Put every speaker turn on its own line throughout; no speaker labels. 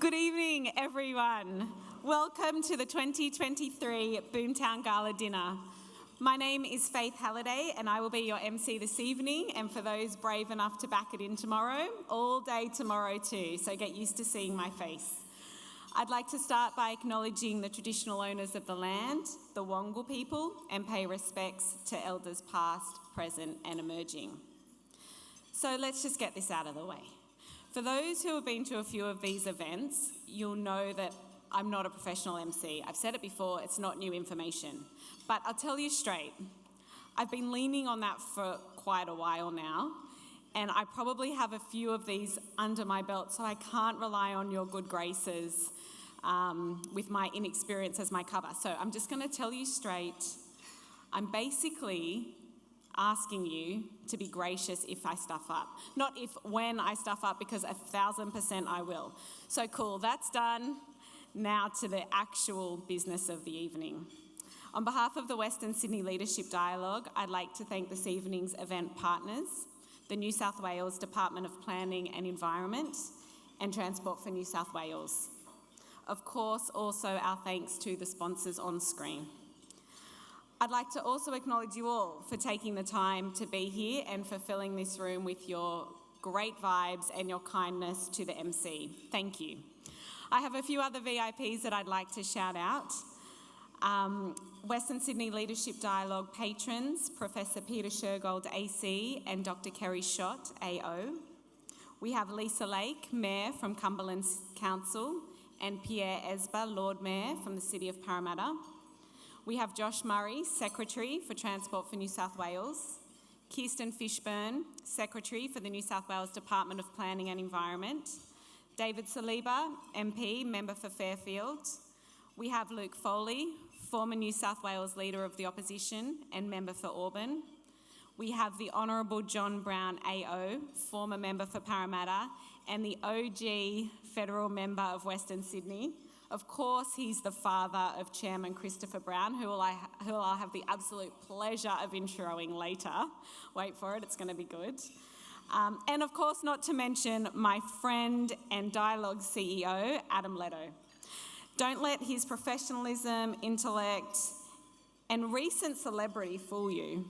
Good evening, everyone. Welcome to the 2023 Boomtown Gala dinner. My name is Faith Halliday and I will be your MC this evening, and for those brave enough to back it in tomorrow, all day tomorrow too, so get used to seeing my face. I'd like to start by acknowledging the traditional owners of the land, the Wongal people, and pay respects to elders past, present and emerging. So let's just get this out of the way. For those who have been to a few of these events, you'll know that I'm not a professional MC. I've said it before, it's not new information. But I'll tell you straight, I've been leaning on that for quite a while now, and I probably have a few of these under my belt, so I can't rely on your good graces with my inexperience as my cover. So I'm just going to tell you straight, I'm basically asking you to be gracious if I stuff up. Not if, when I stuff up, because 1,000% I will. So cool, that's done. Now to the actual business of the evening. On behalf of the Western Sydney Leadership Dialogue, I'd like to thank this evening's event partners, the New South Wales Department of Planning and Environment, and Transport for New South Wales. Of course, also our thanks to the sponsors on screen. I'd like to also acknowledge you all for taking the time to be here and for filling this room with your great vibes and your kindness to the MC. Thank you. I have a few other VIPs that I'd like to shout out. Western Sydney Leadership Dialogue patrons, Professor Peter Shergold AC and Dr. Kerry Schott AO. We have Lisa Lake, Mayor from Cumberland Council, and Pierre Esba, Lord Mayor from the City of Parramatta. We have Josh Murray, Secretary for Transport for New South Wales, Kirsten Fishburn, Secretary for the New South Wales Department of Planning and Environment, David Saliba, MP, Member for Fairfield. We have Luke Foley, former New South Wales Leader of the Opposition and Member for Auburn. We have the Honourable John Brown AO, former Member for Parramatta, and the OG Federal Member of Western Sydney. Of course, he's the father of Chairman Christopher Brown, who I'll have the absolute pleasure of introing later. Wait for it, it's going to be good. And of course, not to mention my friend and Dialogue CEO, Adam Leto. Don't let his professionalism, intellect, and recent celebrity fool you.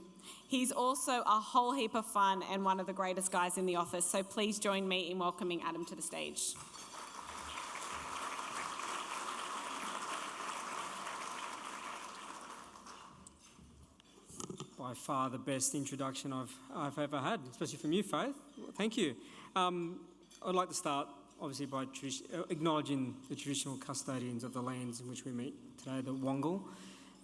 He's also a whole heap of fun and one of the greatest guys in the office, so please join me in welcoming Adam to the stage.
By far the best introduction I've ever had, especially from you, Faith. Thank you. I'd like to start, obviously, by acknowledging the traditional custodians of the lands in which we meet today, the Wongal,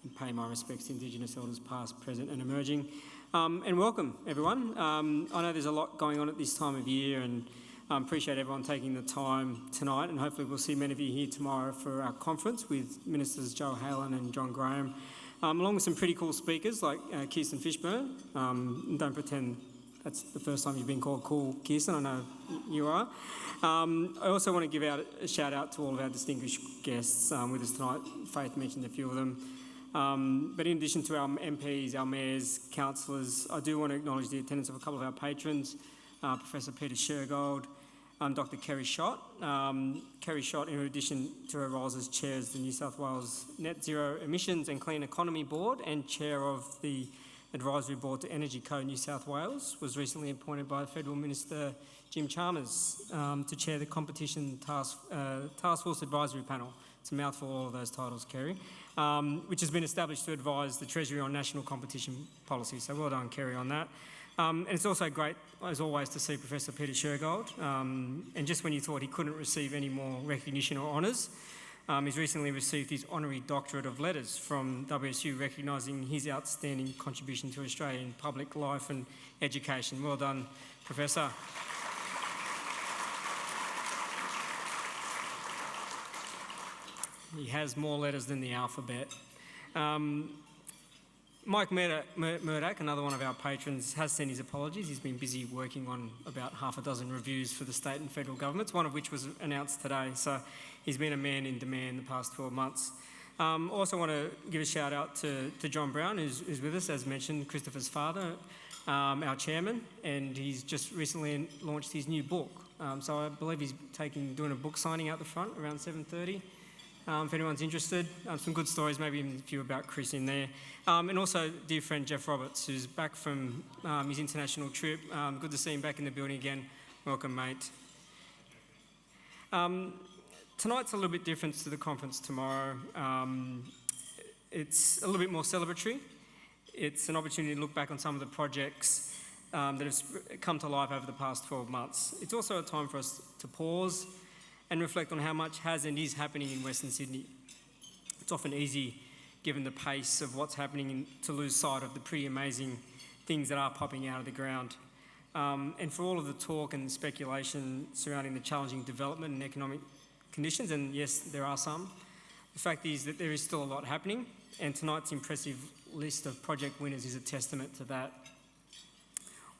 and pay my respects to Indigenous elders past, present and emerging. And welcome, everyone. I know there's a lot going on at this time of year, and I appreciate everyone taking the time tonight, and hopefully we'll see many of you here tomorrow for our conference with Ministers Joe Halen and John Graham, along with some pretty cool speakers like Kirsten Fishburn. Don't pretend that's the first time you've been called cool, Kirsten. I know you are. I also want to give out a shout out to all of our distinguished guests with us tonight. Faith mentioned a few of them. But in addition to our MPs, our mayors, councillors, I do want to acknowledge the attendance of a couple of our patrons, Professor Peter Shergold, Dr. Kerry Schott. Kerry Schott, in addition to her roles as chair of the New South Wales Net Zero Emissions and Clean Economy Board and chair of the Advisory Board to Energy Co New South Wales, was recently appointed by Federal Minister Jim Chalmers to chair the Competition Task Force Advisory Panel. It's a mouthful, all of those titles, Kerry, which has been established to advise the Treasury on national competition policy. So well done, Kerry, on that. And it's also great, as always, to see Professor Peter Shergold. And just when you thought he couldn't receive any more recognition or honours, he's recently received his Honorary Doctorate of Letters from WSU, recognising his outstanding contribution to Australian public life and education. Well done, Professor. He has more letters than the alphabet. Mike Murdoch, another one of our patrons, has sent his apologies. He's been busy working on about half a dozen reviews for the state and federal governments, one of which was announced today. So he's been a man in demand the past 12 months. Also want to give a shout out to John Brown, who's with us, as mentioned, Christopher's father, our chairman, and he's just recently launched his new book, So I believe he's doing a book signing out the front around 7:30. If anyone's interested, some good stories, maybe even a few about Chris in there. And also dear friend Jeff Roberts, who's back from his international trip. Good to see him back in the building again. Welcome, mate. Tonight's a little bit different to the conference tomorrow. It's a little bit more celebratory. It's an opportunity to look back on some of the projects that have come to life over the past 12 months. It's also a time for us to pause and reflect on how much has and is happening in Western Sydney. It's often easy, given the pace of what's happening, to lose sight of the pretty amazing things that are popping out of the ground. And for all of the talk and speculation surrounding the challenging development and economic conditions, and yes, there are some, the fact is that there is still a lot happening, and tonight's impressive list of project winners is a testament to that.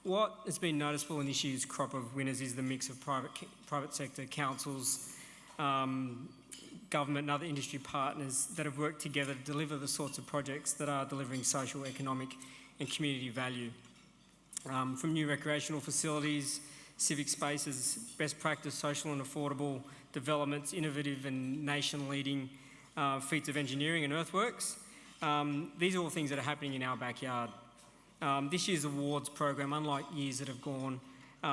What has been noticeable in this year's crop of winners is the mix of private sector, councils, government and other industry partners that have worked together to deliver the sorts of projects that are delivering social, economic and community value. From new recreational facilities, civic spaces, best practice social and affordable developments, innovative and nation-leading feats of engineering and earthworks. These are all things that are happening in our backyard. This year's awards program, unlike years that have gone,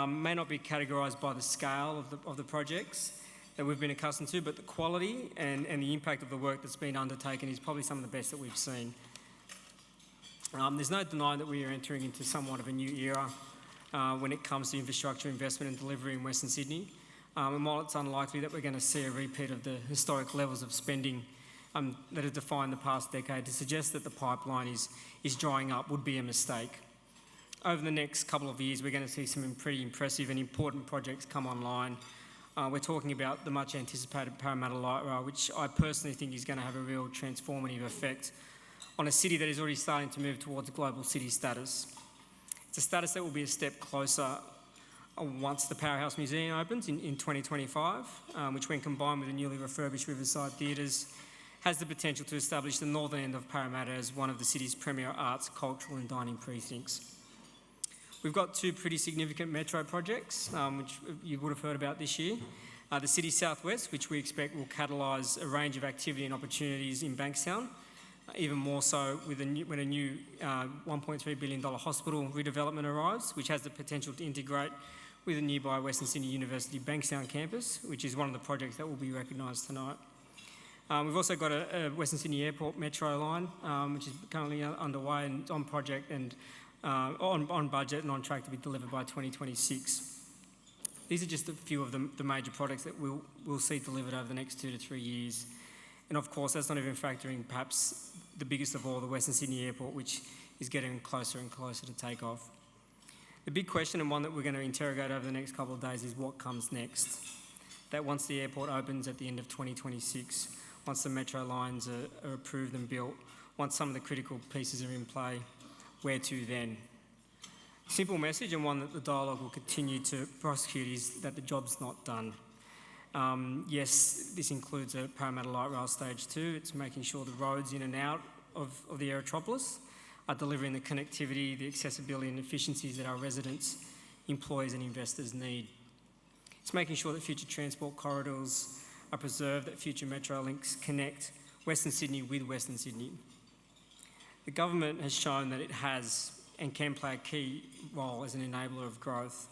may not be categorised by the scale of the projects that we've been accustomed to, but the quality and the impact of the work that's been undertaken is probably some of the best that we've seen. There's no denying that we are entering into somewhat of a new era when it comes to infrastructure investment and delivery in Western Sydney. And while it's unlikely that we're going to see a repeat of the historic levels of spending that have defined the past decade, to suggest that the pipeline is drying up would be a mistake. Over the next couple of years, we're going to see some pretty impressive and important projects come online. We're talking about the much anticipated Parramatta Light Rail, which I personally think is going to have a real transformative effect on a city that is already starting to move towards global city status. It's a status that will be a step closer once the Powerhouse Museum opens in 2025, which, when combined with the newly refurbished Riverside Theatres, has the potential to establish the northern end of Parramatta as one of the city's premier arts, cultural and dining precincts. We've got two pretty significant metro projects, which you would have heard about this year. The City Southwest, which we expect will catalyse a range of activity and opportunities in Bankstown, even more so when a new $1.3 billion hospital redevelopment arrives, which has the potential to integrate with the nearby Western Sydney University Bankstown campus, which is one of the projects that will be recognised tonight. We've also got a Western Sydney Airport metro line, which is currently underway and on project and on budget and on track to be delivered by 2026. These are just a few of the major projects that we'll see delivered over the next 2 to 3 years. And of course, that's not even factoring perhaps the biggest of all, the Western Sydney Airport, which is getting closer and closer to take off. The big question, and one that we're going to interrogate over the next couple of days, is what comes next. That once the airport opens at the end of 2026, once the metro lines are approved and built, once some of the critical pieces are in play, where to then? Simple message, and one that the dialogue will continue to prosecute, is that the job's not done. Yes, this includes a Parramatta Light Rail Stage 2. It's making sure the roads in and out of the Aerotropolis are delivering the connectivity, the accessibility and efficiencies that our residents, employees and investors need. It's making sure that future transport corridors are preserved, that future metro links connect Western Sydney with Western Sydney. The government has shown that it has and can play a key role as an enabler of growth.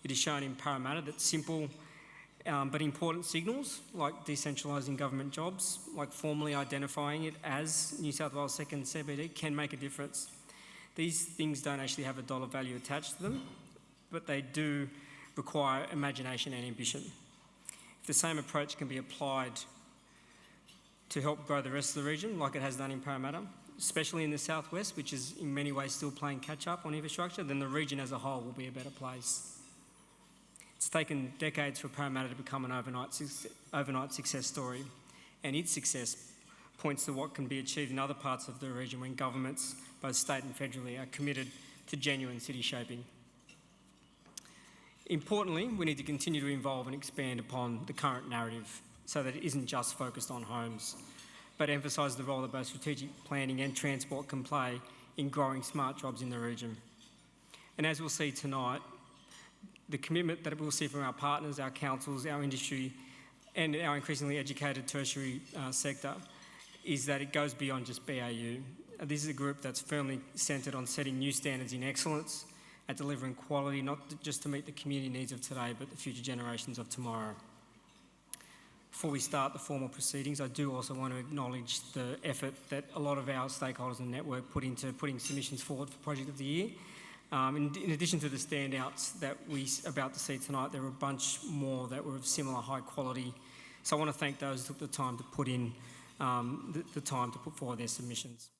It is shown in Parramatta that simple but important signals, like decentralising government jobs, like formally identifying it as New South Wales second CBD, can make a difference. These things don't actually have a dollar value attached to them, but they do require imagination and ambition. If the same approach can be applied to help grow the rest of the region, like it has done in Parramatta, especially in the southwest, which is in many ways still playing catch-up on infrastructure, then the region as a whole will be a better place. It's taken decades for Parramatta to become an overnight success story, and its success points to what can be achieved in other parts of the region when governments, both state and federally, are committed to genuine city shaping. Importantly, we need to continue to evolve and expand upon the current narrative so that it isn't just focused on homes, but emphasise the role that both strategic planning and transport can play in growing smart jobs in the region. And as we'll see tonight, the commitment that we'll see from our partners, our councils, our industry, and our increasingly educated tertiary sector is that it goes beyond just BAU. This is a group that's firmly centred on setting new standards in excellence, at delivering quality, not just to meet the community needs of today, but the future generations of tomorrow. Before we start the formal proceedings, I do also want to acknowledge the effort that a lot of our stakeholders in the network put into putting submissions forward for Project of the Year. In addition to the standouts that we're about to see tonight, there were a bunch more that were of similar high quality. So I want to thank those who took the time to put in the time to put forward their submissions.